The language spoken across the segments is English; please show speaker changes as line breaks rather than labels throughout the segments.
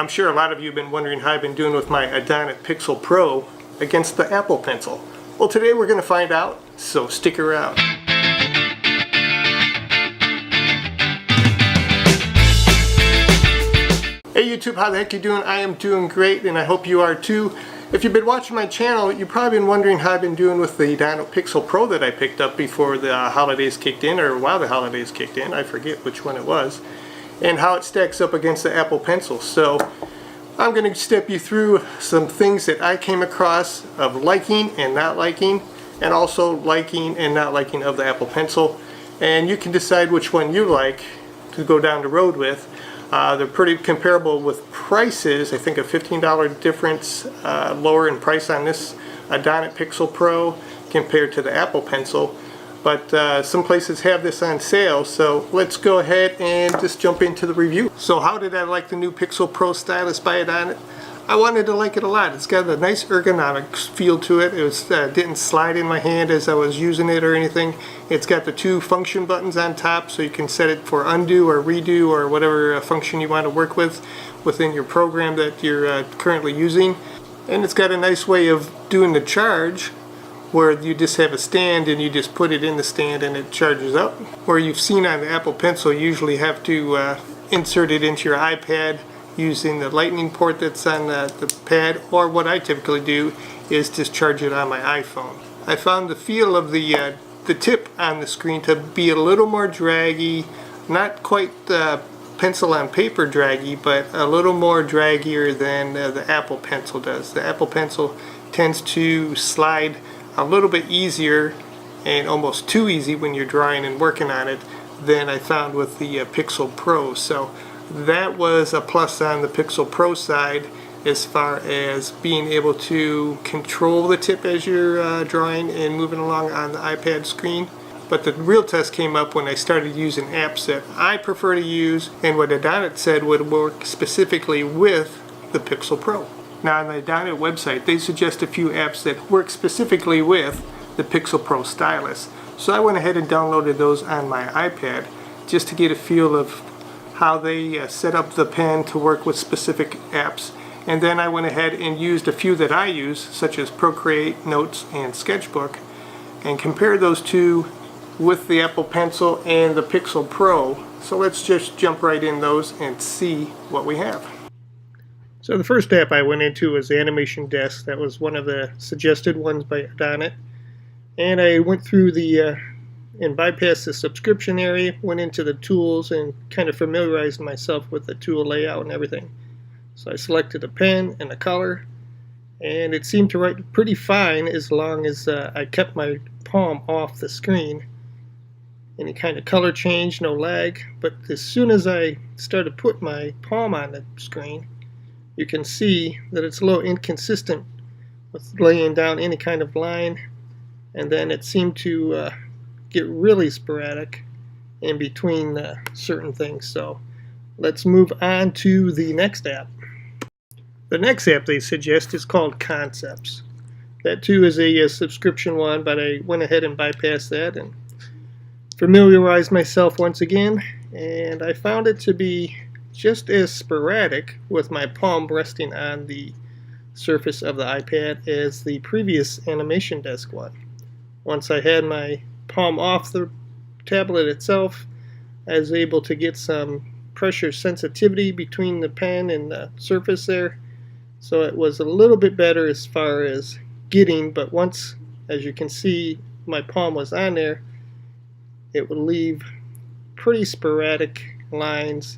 I'm sure a lot of you have been wondering how I've been doing with my Adonit Pixel Pro against the Apple Pencil. Well, today we're going to find out, so stick around. Hey YouTube, how the heck you doing? I am doing great, and I hope you are too. If you've been watching my channel, you've probably been wondering how I've been doing with the Adonit Pixel Pro that I picked up before the holidays kicked in, or while the holidays kicked in, I forget which one it was, and how it stacks up against the Apple Pencil. So I'm going to step you through some things that I came across of liking and not liking, and also liking and not liking of the Apple Pencil, and you can decide which one you like to go down the road with. They're pretty comparable with prices. I think a $15 difference lower in price on this Adonit Pixel Pro compared to the Apple Pencil. But some places have this on sale, so let's go ahead and just jump into the review. So how did I like the new Pixel Pro stylus by Adonit? I wanted to like it a lot. It's got a nice ergonomic feel to it. It was, didn't slide in my hand as I was using it or anything. It's got the two function buttons on top, so you can set it for undo or redo or whatever function you want to work with within your program that you're currently using. And it's got a nice way of doing the charge, where you just have a stand and you just put it in the stand and it charges up. Where you've seen on the Apple Pencil, you usually have to insert it into your iPad using the lightning port that's on the pad, or what I typically do is just charge it on my iPhone. I found the feel of the tip on the screen to be a little more draggy, not quite pencil on paper draggy, but a little more draggier than the Apple Pencil does. The Apple Pencil tends to slide a little bit easier, and almost too easy when you're drawing and working on it, than I found with the Pixel Pro. So that was a plus on the Pixel Pro side as far as being able to control the tip as you're drawing and moving along on the iPad screen. But the real test came up when I started using apps that I prefer to use and what Adonit said would work specifically with the Pixel Pro. Now on the Adonit website, they suggest a few apps that work specifically with the Pixel Pro stylus. So I went ahead and downloaded those on my iPad just to get a feel of how they set up the pen to work with specific apps. And then I went ahead and used a few that I use, such as Procreate, Notes, and Sketchbook, and compared those two with the Apple Pencil and the Pixel Pro. So let's just jump right in those and see what we have. So the first app I went into was the Animation Desk. That was one of the suggested ones by Adonit. And I went through and bypassed the subscription area, went into the tools and kind of familiarized myself with the tool layout and everything. So I selected a pen and a color, and it seemed to write pretty fine as long as I kept my palm off the screen. Any kind of color change, no lag, but as soon as I started putting my palm on the screen, you can see that it's a little inconsistent with laying down any kind of line, and then it seemed to get really sporadic in between certain things. So let's move on to the next app. The next app they suggest is called Concepts. That too is a subscription one, but I went ahead and bypassed that and familiarized myself once again, and I found it to be just as sporadic with my palm resting on the surface of the iPad as the previous Animation Desk one. Once I had my palm off the tablet itself, I was able to get some pressure sensitivity between the pen and the surface there, so it was a little bit better as far as getting, but once, as you can see, my palm was on there, it would leave pretty sporadic lines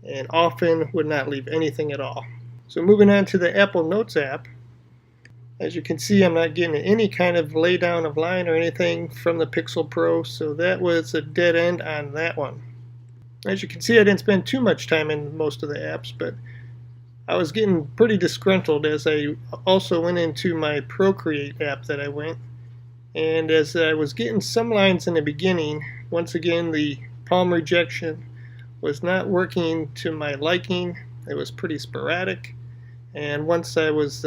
and often would not leave anything at all. So moving on to the Apple Notes app, as you can see, I'm not getting any kind of lay down of line or anything from the Pixel Pro, so that was a dead end on that one. As you can see, I didn't spend too much time in most of the apps, but I was getting pretty disgruntled as I also went into my Procreate app that I went, and as I was getting some lines in the beginning, once again the palm rejection was not working to my liking. It was pretty sporadic, and once I was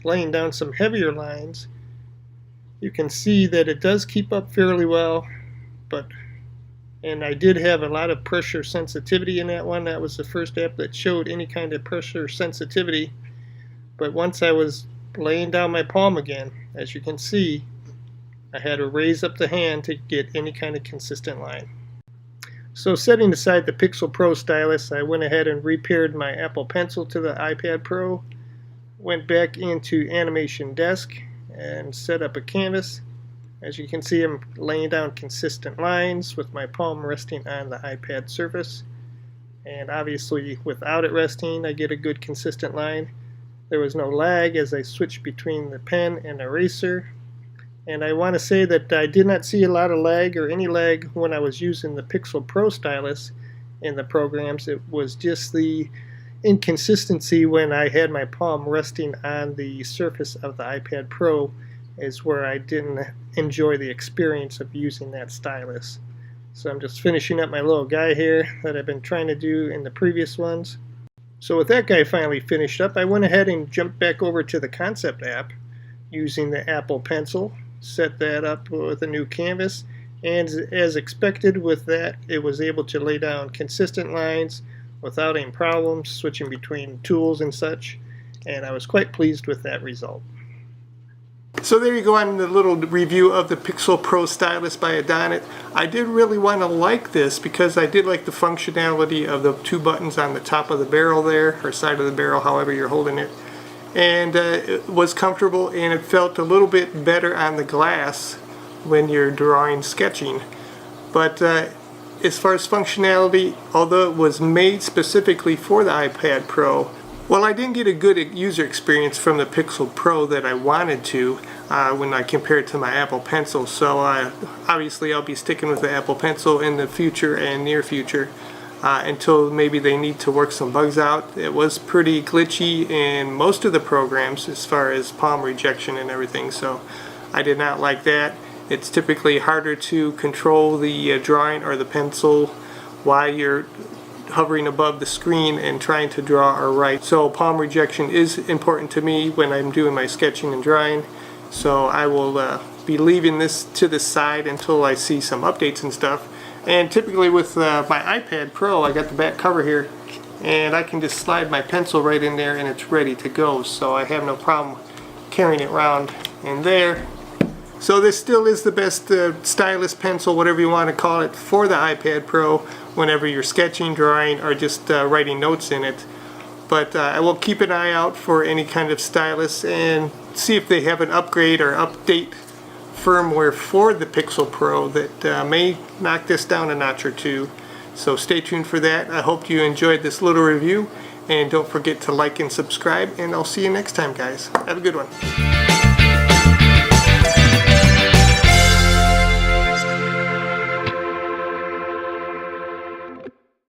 laying down some heavier lines, you can see that it does keep up fairly well, but And I did have a lot of pressure sensitivity in that one. That was the first app that showed any kind of pressure sensitivity. But once I was laying down my palm again, as you can see, I had to raise up the hand to get any kind of consistent line. So setting aside the Pixel Pro stylus, I went ahead and repaired my Apple Pencil to the iPad Pro, went back into Animation Desk and set up a canvas. As you can see, I'm laying down consistent lines with my palm resting on the iPad surface. And obviously, without it resting, I get a good consistent line. There was no lag as I switched between the pen and eraser. And I want to say that I did not see a lot of lag or any lag when I was using the Pixel Pro stylus in the programs. It was just the inconsistency when I had my palm resting on the surface of the iPad Pro is where I didn't enjoy the experience of using that stylus. So I'm just finishing up my little guy here that I've been trying to do in the previous ones. So with that guy finally finished up, I went ahead and jumped back over to the Concept app using the Apple Pencil, set that up with a new canvas, and as expected with that, it was able to lay down consistent lines without any problems switching between tools and such, and I was quite pleased with that result. So there you go on the little review of the Pixel Pro Stylus by Adonit. I did really want to like this because I did like the functionality of the two buttons on the top of the barrel there, or side of the barrel, however you're holding it. And it was comfortable, and it felt a little bit better on the glass when you're drawing, sketching. But as far as functionality, although it was made specifically for the iPad Pro, well, I didn't get a good user experience from the Pixel Pro that I wanted to when I compare it to my Apple Pencil. So obviously I'll be sticking with the Apple Pencil in the future and near future until maybe they need to work some bugs out. It was pretty glitchy in most of the programs as far as palm rejection and everything, so I did not like that. It's typically harder to control the drawing or the pencil while you're hovering above the screen and trying to draw or write. So palm rejection is important to me when I'm doing my sketching and drawing. So I will be leaving this to the side until I see some updates and stuff. And typically with my iPad Pro, I got the back cover here, and I can just slide my pencil right in there and it's ready to go. So I have no problem carrying it around in there. So this still is the best stylus pencil, whatever you want to call it, for the iPad Pro whenever you're sketching, drawing, or just writing notes in it. But I will keep an eye out for any kind of stylus and see if they have an upgrade or update firmware for the Pixel Pro that may knock this down a notch or two. So stay tuned for that. I hope you enjoyed this little review, and don't forget to like and subscribe, and I'll see you next time, guys. Have a good one.